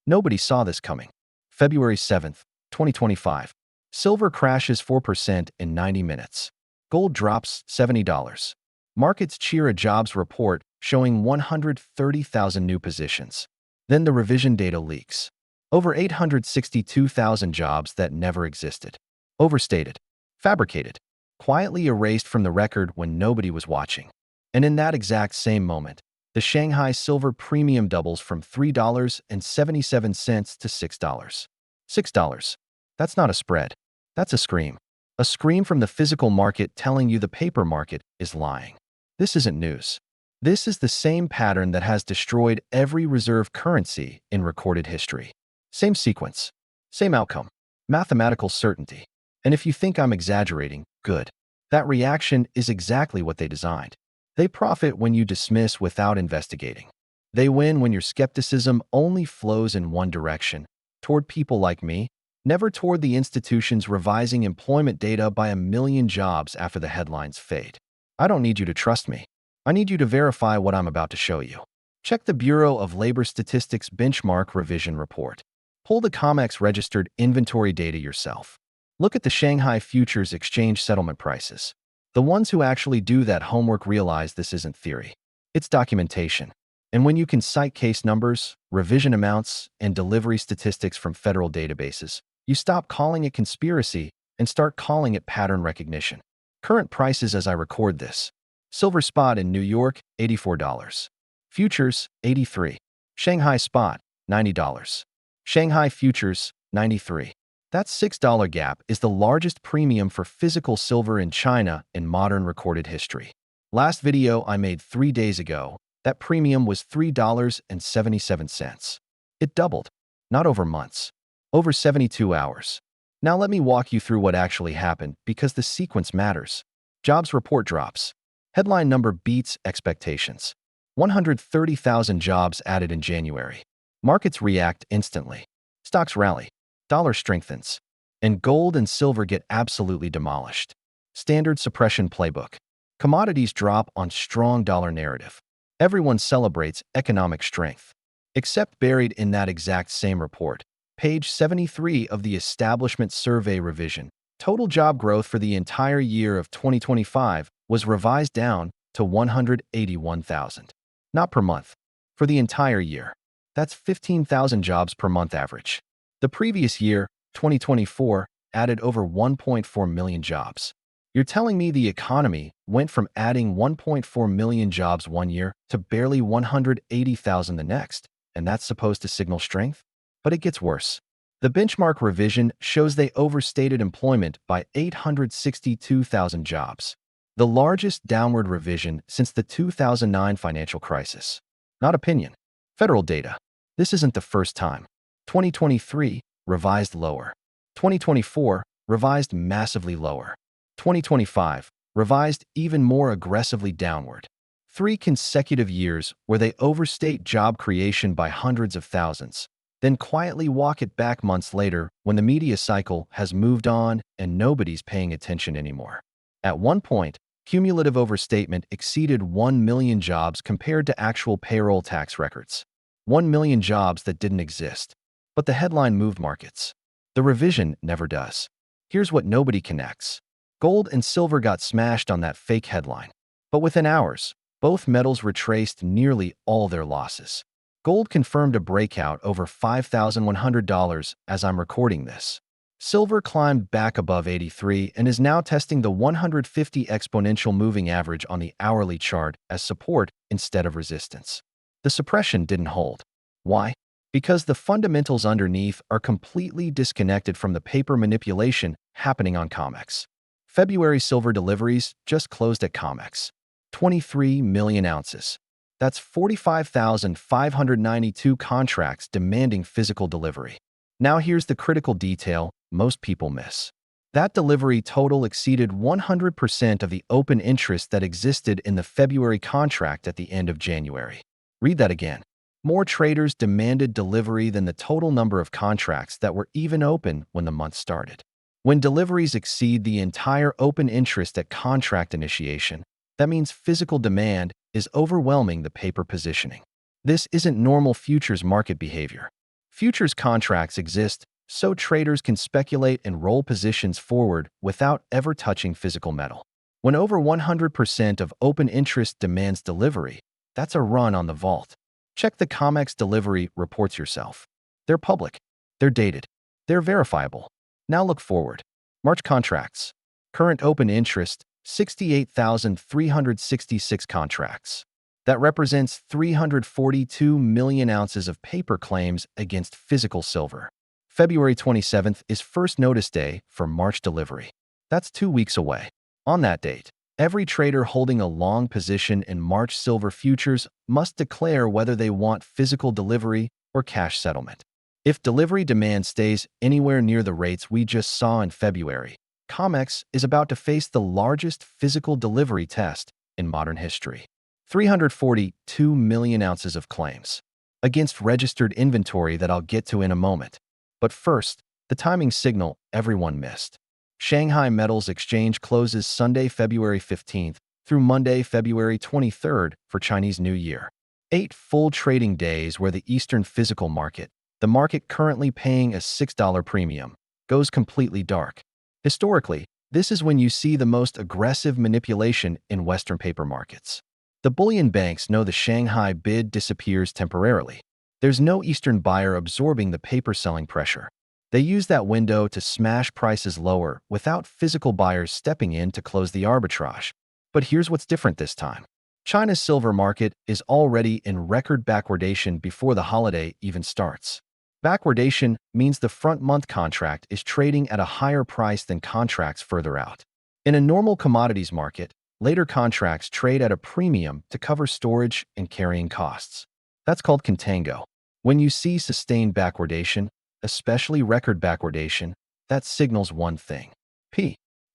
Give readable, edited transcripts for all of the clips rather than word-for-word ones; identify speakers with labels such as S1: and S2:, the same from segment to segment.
S1: Nobody saw this coming. February 7th, 2025. Silver crashes 4% in 90 minutes. Gold drops $70. Markets cheer a jobs report showing 130,000 new positions. Then the revision data leaks. Over 862,000 jobs that never existed. Overstated. Fabricated. Quietly erased from the record when nobody was watching. And in that exact same moment, the Shanghai silver premium doubles from $3.77 to $6. $6. That's not a spread. That's a scream. A scream from the physical market telling you the paper market is lying. This isn't news. This is the same pattern that has destroyed every reserve currency in recorded history. Same sequence. Same outcome. Mathematical certainty. And if you think I'm exaggerating, good. That reaction is exactly what they designed. They profit when you dismiss without investigating. They win when your skepticism only flows in one direction, toward people like me, never toward the institutions revising employment data by 1 million jobs after the headlines fade. I don't need you to trust me. I need you to verify what I'm about to show you. Check the Bureau of Labor Statistics Benchmark Revision Report. Pull the COMEX registered inventory data yourself. Look at the Shanghai Futures Exchange settlement prices. The ones who actually do that homework realize this isn't theory. It's documentation. And when you can cite case numbers, revision amounts, and delivery statistics from federal databases, you stop calling it conspiracy and start calling it pattern recognition. Current prices as I record this. Silver spot in New York, $84. Futures, $83. Shanghai spot, $90. Shanghai futures, $93. That $6 gap is the largest premium for physical silver in China in modern recorded history. Last video I made 3 days ago, that premium was $3.77. It doubled, not over months, over 72 hours. Now let me walk you through what actually happened because the sequence matters. Jobs report drops. Headline number beats expectations. 130,000 jobs added in January. Markets react instantly. Stocks rally. Dollar strengthens. And gold and silver get absolutely demolished. Standard suppression playbook. Commodities drop on strong dollar narrative. Everyone celebrates economic strength. Except buried in that exact same report, page 73 of the Establishment Survey revision, total job growth for the entire year of 2025 was revised down to 181,000. Not per month. For the entire year. That's 15,000 jobs per month average. The previous year, 2024, added over 1.4 million jobs. You're telling me the economy went from adding 1.4 million jobs one year to barely 180,000 the next, and that's supposed to signal strength? But it gets worse. The benchmark revision shows they overstated employment by 862,000 jobs, the largest downward revision since the 2009 financial crisis. Not opinion. Federal data. This isn't the first time. 2023, revised lower. 2024, revised massively lower. 2025, revised even more aggressively downward. 3 consecutive years where they overstate job creation by hundreds of thousands, then quietly walk it back months later when the media cycle has moved on and nobody's paying attention anymore. At one point, cumulative overstatement exceeded 1 million jobs compared to actual payroll tax records. 1 million jobs that didn't exist. But the headline moved markets. The revision never does. Here's what nobody connects. Gold and silver got smashed on that fake headline. But within hours, both metals retraced nearly all their losses. Gold confirmed a breakout over $5,100 as I'm recording this. Silver climbed back above 83 and is now testing the 150 exponential moving average on the hourly chart as support instead of resistance. The suppression didn't hold. Why? Because the fundamentals underneath are completely disconnected from the paper manipulation happening on COMEX. February silver deliveries just closed at COMEX. 23 million ounces. That's 45,592 contracts demanding physical delivery. Now here's the critical detail most people miss. That delivery total exceeded 100% of the open interest that existed in the February contract at the end of January. Read that again. More traders demanded delivery than the total number of contracts that were even open when the month started. When deliveries exceed the entire open interest at contract initiation, that means physical demand is overwhelming the paper positioning. This isn't normal futures market behavior. Futures contracts exist so traders can speculate and roll positions forward without ever touching physical metal. When over 100% of open interest demands delivery, that's a run on the vault. Check the COMEX delivery reports yourself. They're public. They're dated. They're verifiable. Now look forward. March contracts. Current open interest, 68,366 contracts. That represents 342 million ounces of paper claims against physical silver. February 27th is first notice day for March delivery. That's 2 weeks away. On that date, every trader holding a long position in March silver futures must declare whether they want physical delivery or cash settlement. If delivery demand stays anywhere near the rates we just saw in February, COMEX is about to face the largest physical delivery test in modern history. 342 million ounces of claims against registered inventory that I'll get to in a moment. But first, the timing signal everyone missed. Shanghai Metals Exchange closes Sunday, February 15th through Monday, February 23rd for Chinese New Year. 8 full trading days where the Eastern physical market, the market currently paying a $6 premium, goes completely dark. Historically, this is when you see the most aggressive manipulation in Western paper markets. The bullion banks know the Shanghai bid disappears temporarily. There's no Eastern buyer absorbing the paper selling pressure. They use that window to smash prices lower without physical buyers stepping in to close the arbitrage. But here's what's different this time. China's silver market is already in record backwardation before the holiday even starts. Backwardation means the front-month contract is trading at a higher price than contracts further out. In a normal commodities market, later contracts trade at a premium to cover storage and carrying costs. That's called contango. When you see sustained backwardation, especially record backwardation, that signals one thing.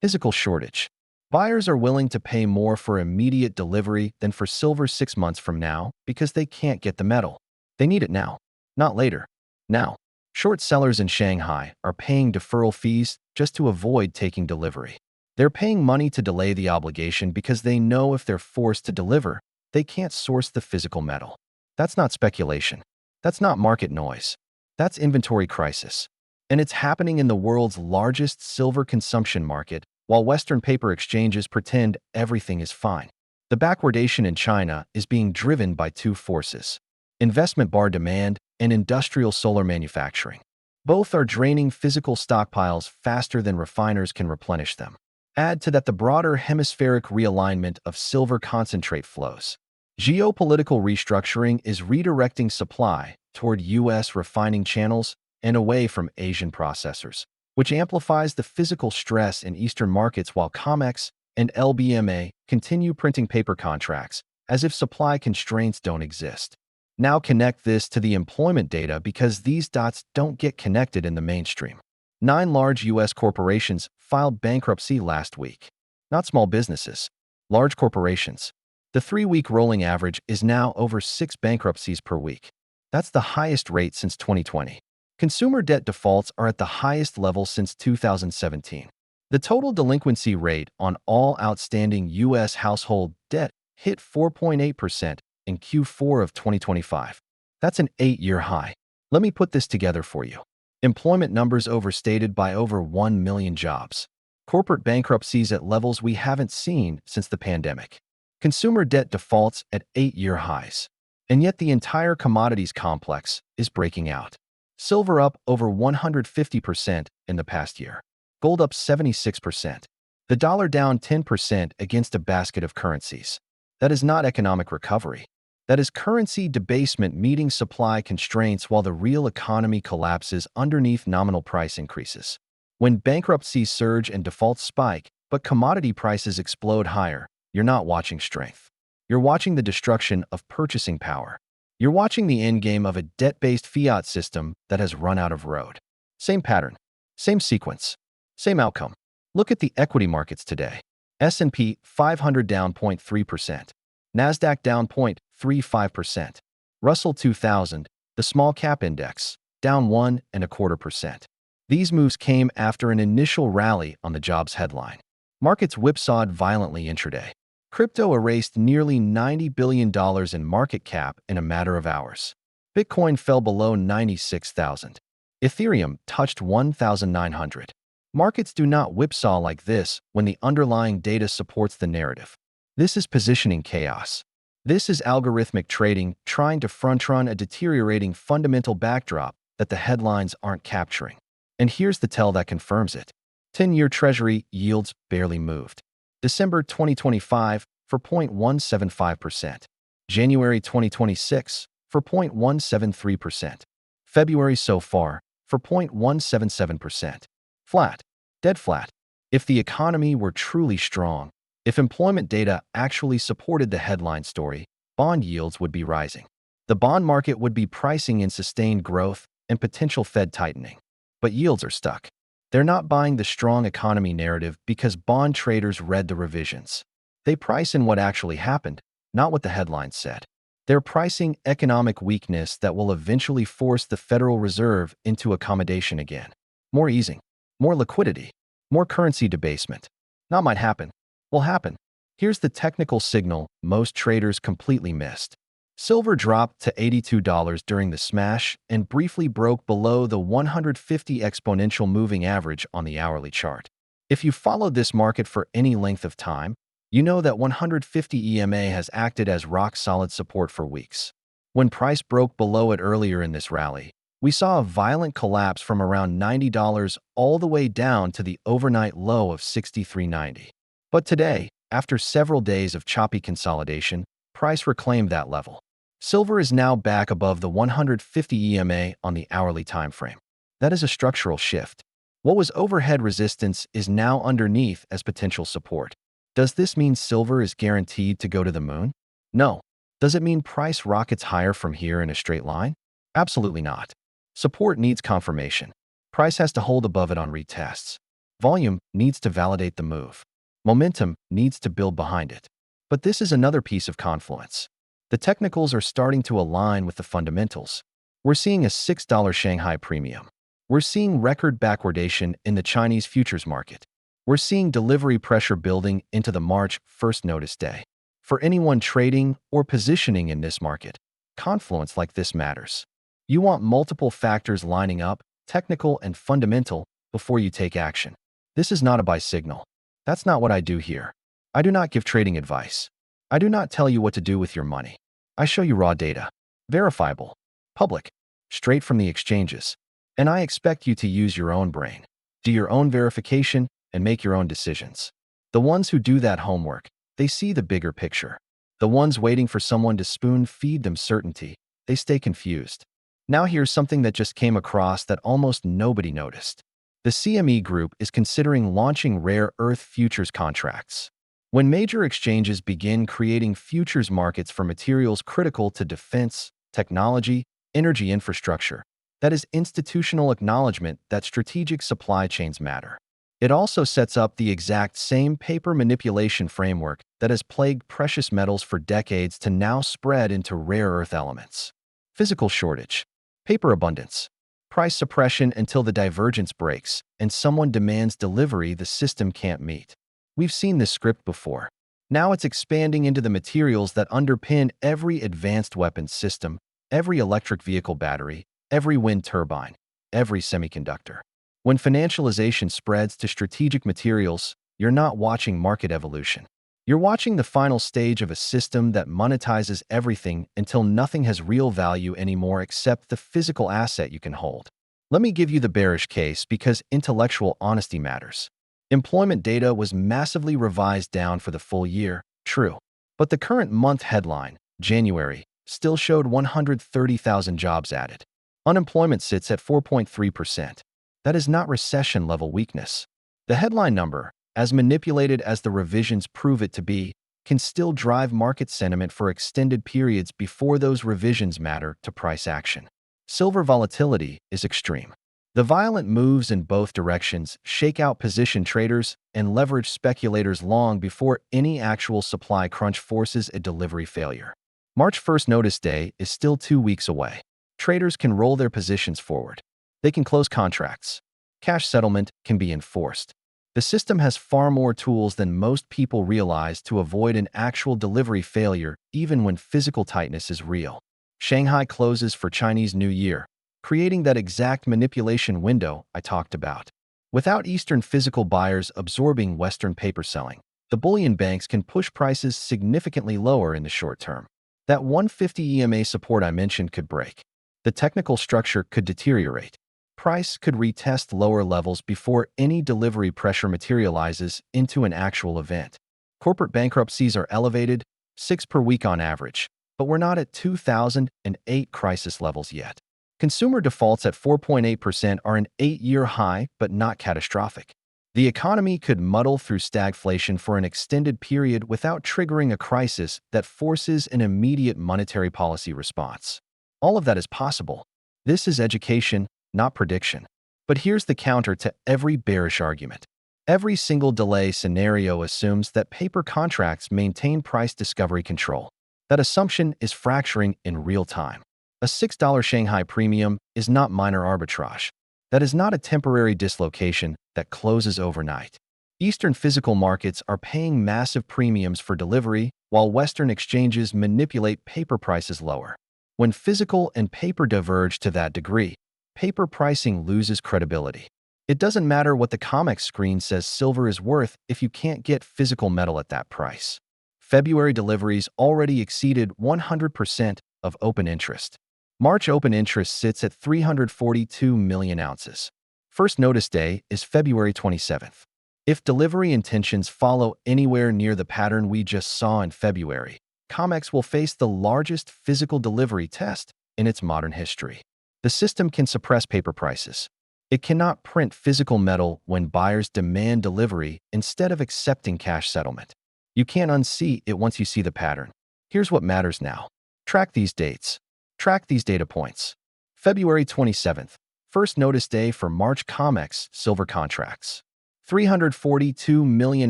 S1: Physical shortage. Buyers are willing to pay more for immediate delivery than for silver 6 months from now because they can't get the metal. They need it now, not later. Now, short sellers in Shanghai are paying deferral fees just to avoid taking delivery. They're paying money to delay the obligation because they know if they're forced to deliver, they can't source the physical metal. That's not speculation. That's not market noise. That's inventory crisis. And it's happening in the world's largest silver consumption market, while Western paper exchanges pretend everything is fine. The backwardation in China is being driven by 2 forces: investment bar demand and industrial solar manufacturing. Both are draining physical stockpiles faster than refiners can replenish them. Add to that the broader hemispheric realignment of silver concentrate flows. Geopolitical restructuring is redirecting supply toward U.S. refining channels and away from Asian processors, which amplifies the physical stress in Eastern markets while COMEX and LBMA continue printing paper contracts as if supply constraints don't exist. Now connect this to the employment data because these dots don't get connected in the mainstream. 9 large U.S. corporations filed bankruptcy last week. Not small businesses, large corporations. The 3-week rolling average is now over 6 bankruptcies per week. That's the highest rate since 2020. Consumer debt defaults are at the highest level since 2017. The total delinquency rate on all outstanding U.S. household debt hit 4.8% in Q4 of 2025. That's an 8-year high. Let me put this together for you. Employment numbers overstated by over 1 million jobs. Corporate bankruptcies at levels we haven't seen since the pandemic. Consumer debt defaults at 8-year highs. And yet the entire commodities complex is breaking out. Silver up over 150% in the past year. Gold up 76%. The dollar down 10% against a basket of currencies. That is not economic recovery. That is currency debasement meeting supply constraints while the real economy collapses underneath nominal price increases. When bankruptcies surge and defaults spike, but commodity prices explode higher, you're not watching strength. You're watching the destruction of purchasing power. You're watching the endgame of a debt-based fiat system that has run out of road. Same pattern, same sequence, same outcome. Look at the equity markets today. S&P 500 down 0.3%. NASDAQ down 0.35%. Russell 2000, the small cap index, down 1.25%. These moves came after an initial rally on the jobs headline. Markets whipsawed violently intraday. Crypto erased nearly $90 billion in market cap in a matter of hours. Bitcoin fell below 96,000. Ethereum touched 1,900. Markets do not whipsaw like this when the underlying data supports the narrative. This is positioning chaos. This is algorithmic trading trying to front-run a deteriorating fundamental backdrop that the headlines aren't capturing. And here's the tell that confirms it. 10-year Treasury yields barely moved. December 2025 for 0.175%. January 2026 for 0.173%. February so far for 0.177%. Flat. Dead flat. If the economy were truly strong, if employment data actually supported the headline story, bond yields would be rising. The bond market would be pricing in sustained growth and potential Fed tightening. But yields are stuck. They're not buying the strong economy narrative because bond traders read the revisions. They price in what actually happened, not what the headlines said. They're pricing economic weakness that will eventually force the Federal Reserve into accommodation again. More easing, more liquidity, more currency debasement. Not might happen, will happen. Here's the technical signal most traders completely missed. Silver dropped to $82 during the smash and briefly broke below the 150 exponential moving average on the hourly chart. If you followed this market for any length of time, you know that 150 EMA has acted as rock-solid support for weeks. When price broke below it earlier in this rally, we saw a violent collapse from around $90 all the way down to the overnight low of $63.90. But today, after several days of choppy consolidation, price reclaimed that level. Silver is now back above the 150 EMA on the hourly time frame. That is a structural shift. What was overhead resistance is now underneath as potential support. Does this mean silver is guaranteed to go to the moon? No. Does it mean price rockets higher from here in a straight line? Absolutely not. Support needs confirmation. Price has to hold above it on retests. Volume needs to validate the move. Momentum needs to build behind it. But this is another piece of confluence. The technicals are starting to align with the fundamentals. We're seeing a $6 Shanghai premium. We're seeing record backwardation in the Chinese futures market. We're seeing delivery pressure building into the March 1st notice day. For anyone trading or positioning in this market, confluence like this matters. You want multiple factors lining up, technical and fundamental, before you take action. This is not a buy signal. That's not what I do here. I do not give trading advice. I do not tell you what to do with your money. I show you raw data, verifiable, public, straight from the exchanges, and I expect you to use your own brain, do your own verification, and make your own decisions. The ones who do that homework, they see the bigger picture. The ones waiting for someone to spoon-feed them certainty, they stay confused. Now here's something that just came across that almost nobody noticed. The CME Group is considering launching rare earth futures contracts. When major exchanges begin creating futures markets for materials critical to defense, technology, energy infrastructure, that is institutional acknowledgement that strategic supply chains matter. It also sets up the exact same paper manipulation framework that has plagued precious metals for decades to now spread into rare earth elements. Physical shortage, paper abundance, price suppression until the divergence breaks and someone demands delivery the system can't meet. We've seen this script before. Now it's expanding into the materials that underpin every advanced weapons system, every electric vehicle battery, every wind turbine, every semiconductor. When financialization spreads to strategic materials, you're not watching market evolution. You're watching the final stage of a system that monetizes everything until nothing has real value anymore except the physical asset you can hold. Let me give you the bearish case because intellectual honesty matters. Employment data was massively revised down for the full year, true. But the current month headline, January, still showed 130,000 jobs added. Unemployment sits at 4.3%. That is not recession-level weakness. The headline number, as manipulated as the revisions prove it to be, can still drive market sentiment for extended periods before those revisions matter to price action. Silver volatility is extreme. The violent moves in both directions shake out position traders and leverage speculators long before any actual supply crunch forces a delivery failure. March 1st notice day is still 2 weeks away. Traders can roll their positions forward. They can close contracts. Cash settlement can be enforced. The system has far more tools than most people realize to avoid an actual delivery failure even when physical tightness is real. Shanghai closes for Chinese New Year, creating that exact manipulation window I talked about. Without Eastern physical buyers absorbing Western paper selling, the bullion banks can push prices significantly lower in the short term. That 150 EMA support I mentioned could break. The technical structure could deteriorate. Price could retest lower levels before any delivery pressure materializes into an actual event. Corporate bankruptcies are elevated, 6 per week on average, but we're not at 2008 crisis levels yet. Consumer defaults at 4.8% are an 8-year high, but not catastrophic. The economy could muddle through stagflation for an extended period without triggering a crisis that forces an immediate monetary policy response. All of that is possible. This is education, not prediction. But here's the counter to every bearish argument. Every single delay scenario assumes that paper contracts maintain price discovery control. That assumption is fracturing in real time. A $6 Shanghai premium is not minor arbitrage. That is not a temporary dislocation that closes overnight. Eastern physical markets are paying massive premiums for delivery, while Western exchanges manipulate paper prices lower. When physical and paper diverge to that degree, paper pricing loses credibility. It doesn't matter what the COMEX screen says silver is worth if you can't get physical metal at that price. February deliveries already exceeded 100% of open interest. March open interest sits at 342 million ounces. First notice day is February 27th. If delivery intentions follow anywhere near the pattern we just saw in February, COMEX will face the largest physical delivery test in its modern history. The system can suppress paper prices. It cannot print physical metal when buyers demand delivery instead of accepting cash settlement. You can't unsee it once you see the pattern. Here's what matters now. Track these dates. Track these data points. February 27th, first notice day for March COMEX silver contracts. 342 million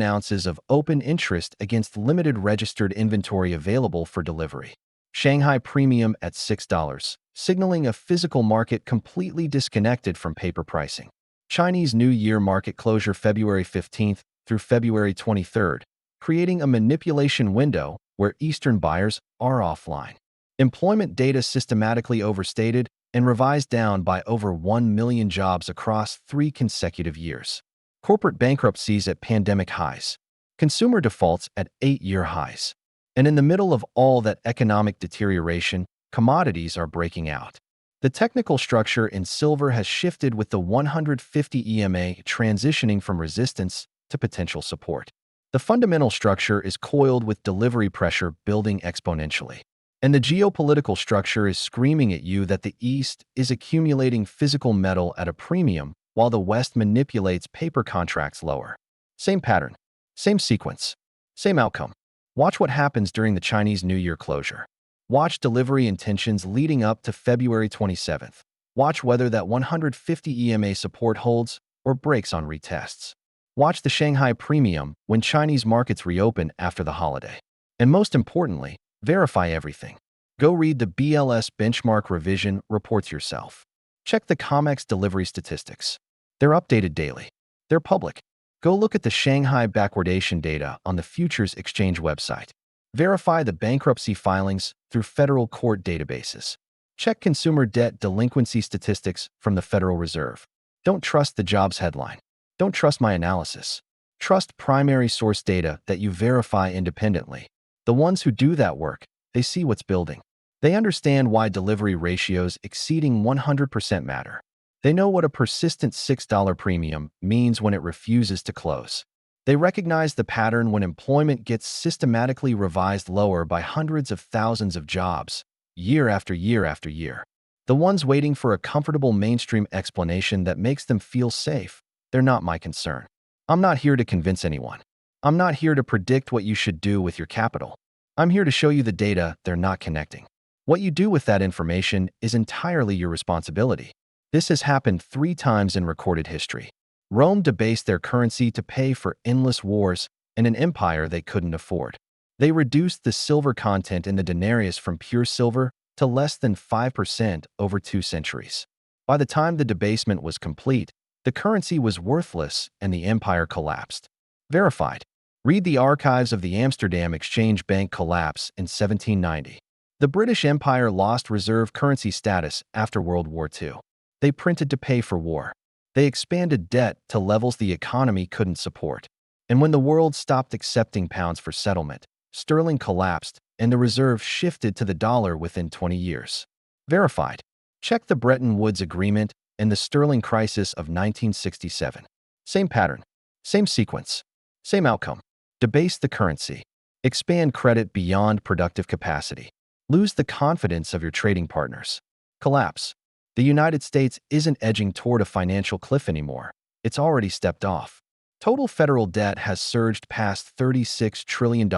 S1: ounces of open interest against limited registered inventory available for delivery. Shanghai premium at $6, signaling a physical market completely disconnected from paper pricing. Chinese New Year market closure February 15th through February 23rd, creating a manipulation window where Eastern buyers are offline. Employment data systematically overstated and revised down by over 1 million jobs across 3 consecutive years. Corporate bankruptcies at pandemic highs. Consumer defaults at 8-year highs. And in the middle of all that economic deterioration, commodities are breaking out. The technical structure in silver has shifted with the 150 EMA transitioning from resistance to potential support. The fundamental structure is coiled with delivery pressure building exponentially. And the geopolitical structure is screaming at you that the East is accumulating physical metal at a premium while the West manipulates paper contracts lower. Same pattern, same sequence, same outcome. Watch what happens during the Chinese New Year closure. Watch delivery intentions leading up to February 27th. Watch whether that 150 EMA support holds or breaks on retests. Watch the Shanghai premium when Chinese markets reopen after the holiday. And most importantly, verify everything. Go read the BLS benchmark revision reports yourself. Check the COMEX delivery statistics. They're updated daily. They're public. Go look at the Shanghai backwardation data on the Futures Exchange website. Verify the bankruptcy filings through federal court databases. Check consumer debt delinquency statistics from the Federal Reserve. Don't trust the jobs headline. Don't trust my analysis. Trust primary source data that you verify independently. The ones who do that work, they see what's building. They understand why delivery ratios exceeding 100% matter. They know what a persistent $6 premium means when it refuses to close. They recognize the pattern when employment gets systematically revised lower by hundreds of thousands of jobs, year after year after year. The ones waiting for a comfortable mainstream explanation that makes them feel safe, they're not my concern. I'm not here to convince anyone. I'm not here to predict what you should do with your capital. I'm here to show you the data they're not connecting. What you do with that information is entirely your responsibility. This has happened 3 times in recorded history. Rome debased their currency to pay for endless wars and an empire they couldn't afford. They reduced the silver content in the denarius from pure silver to less than 5% over 2 centuries. By the time the debasement was complete, the currency was worthless and the empire collapsed. Verified. Read the archives of the Amsterdam Exchange Bank collapse in 1790. The British Empire lost reserve currency status after World War II. They printed to pay for war. They expanded debt to levels the economy couldn't support. And when the world stopped accepting pounds for settlement, sterling collapsed and the reserve shifted to the dollar within 20 years. Verified. Check the Bretton Woods Agreement and the sterling crisis of 1967. Same pattern, same sequence, same outcome. Debase the currency. Expand credit beyond productive capacity. Lose the confidence of your trading partners. Collapse. The United States isn't edging toward a financial cliff anymore. It's already stepped off. Total federal debt has surged past $36 trillion,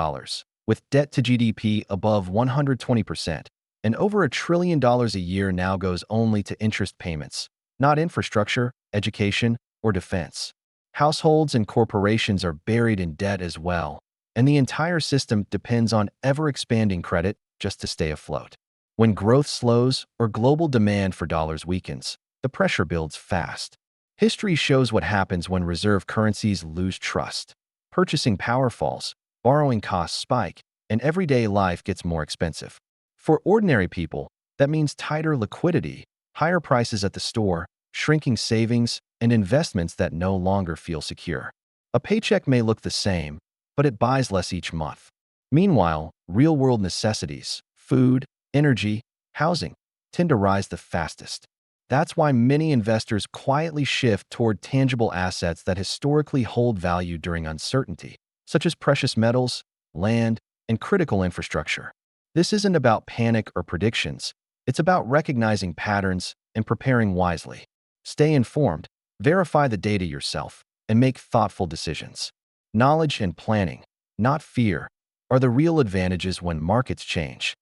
S1: with debt to GDP above 120%, and over $1 trillion a year now goes only to interest payments, not infrastructure, education, or defense. Households and corporations are buried in debt as well, and the entire system depends on ever-expanding credit just to stay afloat. When growth slows or global demand for dollars weakens, the pressure builds fast. History shows what happens when reserve currencies lose trust. Purchasing power falls, borrowing costs spike, and everyday life gets more expensive. For ordinary people, that means tighter liquidity, higher prices at the store, shrinking savings, and investments that no longer feel secure. A paycheck may look the same, but it buys less each month. Meanwhile, real-world necessities, food, energy, housing, tend to rise the fastest. That's why many investors quietly shift toward tangible assets that historically hold value during uncertainty, such as precious metals, land, and critical infrastructure. This isn't about panic or predictions. It's about recognizing patterns and preparing wisely. Stay informed, verify the data yourself, and make thoughtful decisions. Knowledge and planning, not fear, are the real advantages when markets change.